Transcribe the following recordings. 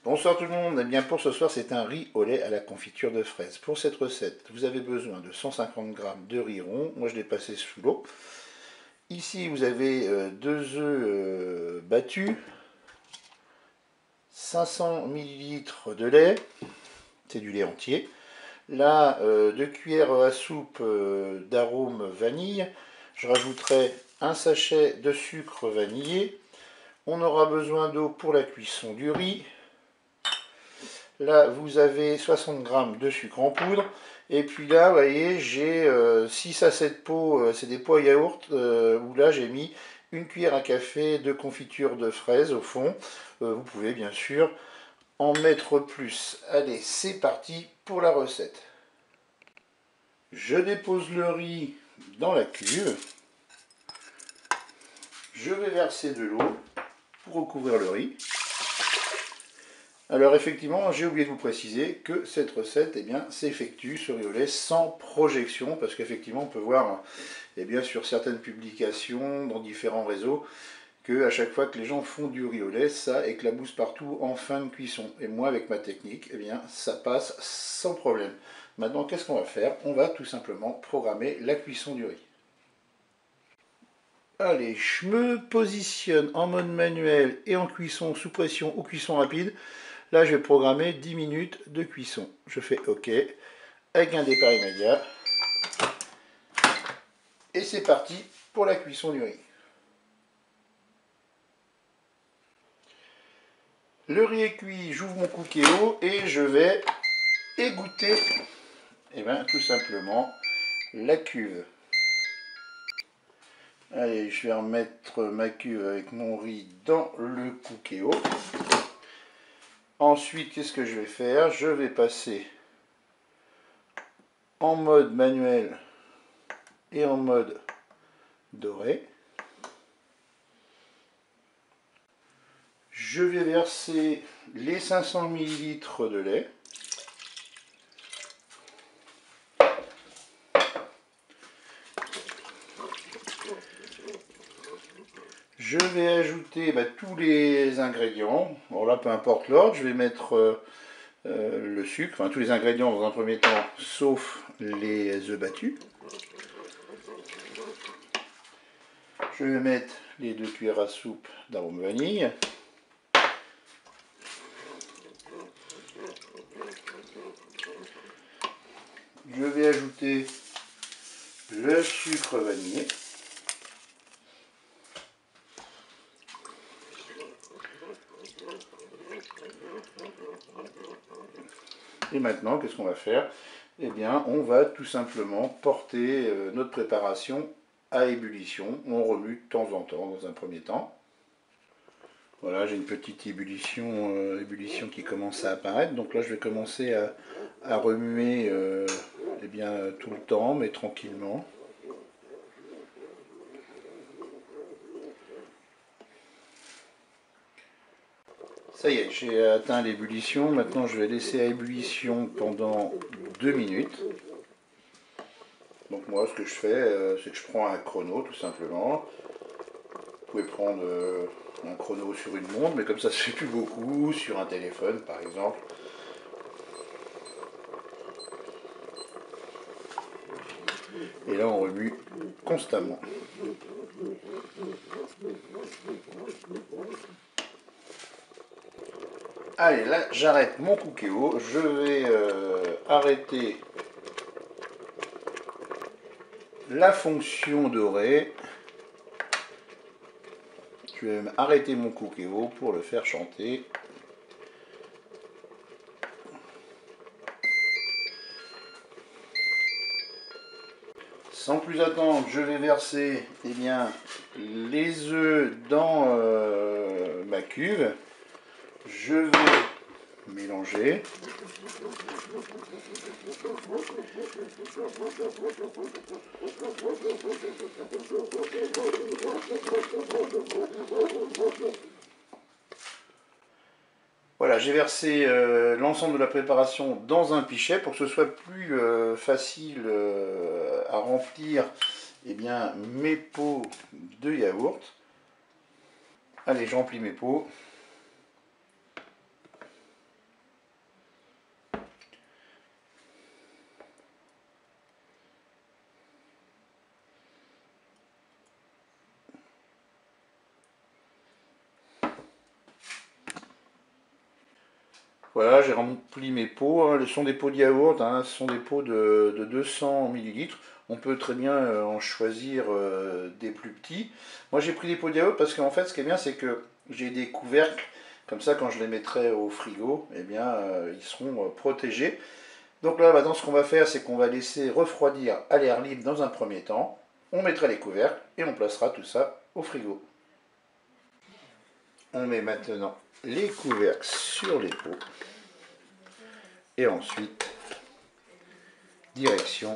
Bonsoir tout le monde, et bien pour ce soir c'est un riz au lait à la confiture de fraises. Pour cette recette, vous avez besoin de 150 g de riz rond, moi je l'ai passé sous l'eau. Ici vous avez 2 œufs battus, 500 ml de lait, c'est du lait entier. Là, 2 cuillères à soupe d'arôme vanille, je rajouterai un sachet de sucre vanillé. On aura besoin d'eau pour la cuisson du riz. Là, vous avez 60 g de sucre en poudre. Et puis là, vous voyez, j'ai 6 à 7 pots, c'est des pots à yaourt, où là, j'ai mis une cuillère à café de confiture de fraises au fond. Vous pouvez bien sûr en mettre plus. Allez, c'est parti pour la recette. Je dépose le riz dans la cuve. Je vais verser de l'eau pour recouvrir le riz. Alors effectivement, j'ai oublié de vous préciser que cette recette s'effectue sur riz au lait sans projection, parce qu'effectivement on peut voir sur certaines publications dans différents réseaux que à chaque fois que les gens font du riz au lait, ça éclabousse partout en fin de cuisson. Et moi avec ma technique, ça passe sans problème. Maintenant qu'est-ce qu'on va faire? On va tout simplement programmer la cuisson du riz. Allez, je me positionne en mode manuel et en cuisson sous pression ou cuisson rapide. Là, je vais programmer 10 minutes de cuisson. Je fais OK avec un départ immédiat. Et c'est parti pour la cuisson du riz. Le riz est cuit, j'ouvre mon cookéo et je vais égoutter tout simplement la cuve. Allez, je vais remettre ma cuve avec mon riz dans le cookéo. Ensuite, qu'est-ce que je vais faire? Je vais passer en mode manuel et en mode doré. Je vais verser les 500 ml de lait. Je vais ajouter tous les ingrédients. Alors là, peu importe l'ordre, je vais mettre le sucre, tous les ingrédients dans un premier temps, sauf les œufs battus. Je vais mettre les 2 cuillères à soupe d'arôme vanille. Je vais ajouter le sucre vanillé. Et maintenant, qu'est-ce qu'on va faire? On va tout simplement porter notre préparation à ébullition. On remue de temps en temps dans un premier temps. Voilà, j'ai une petite ébullition qui commence à apparaître. Donc là, je vais commencer à remuer tout le temps, mais tranquillement. Ça y est, j'ai atteint l'ébullition. Maintenant, je vais laisser à ébullition pendant 2 minutes. Donc moi, ce que je fais, c'est que je prends un chrono, tout simplement. Vous pouvez prendre un chrono sur une montre, mais comme ça, se fait plus beaucoup, sur un téléphone, par exemple. Et là, on remue constamment. Allez, là, j'arrête mon cookéo. Je vais arrêter la fonction dorée. Je vais même arrêter mon cookéo pour le faire chanter. Sans plus attendre, je vais verser les œufs dans ma cuve. Je vais mélanger. Voilà, j'ai versé l'ensemble de la préparation dans un pichet pour que ce soit plus facile à remplir mes pots de yaourt. Allez, je remplis mes pots. Voilà, j'ai rempli mes pots. Hein. Ce sont des pots de yaourt, hein. Ce sont des pots de 200 millilitres. On peut très bien en choisir des plus petits. Moi, j'ai pris des pots de yaourt parce qu'en fait, ce qui est bien, c'est que j'ai des couvercles. Comme ça, quand je les mettrai au frigo, eh bien, ils seront protégés. Donc là, maintenant, ce qu'on va faire, c'est qu'on va laisser refroidir à l'air libre dans un premier temps. On mettra les couvercles et on placera tout ça au frigo. On met maintenant les couvercles sur les pots. Et ensuite, direction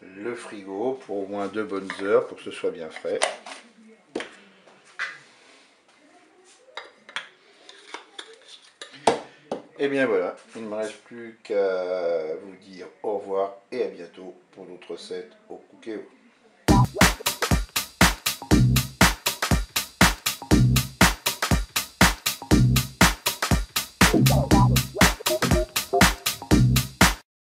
le frigo pour au moins 2 bonnes heures pour que ce soit bien frais. Et bien voilà, il ne me reste plus qu'à vous dire au revoir et à bientôt pour d'autres recettes au Cookéo.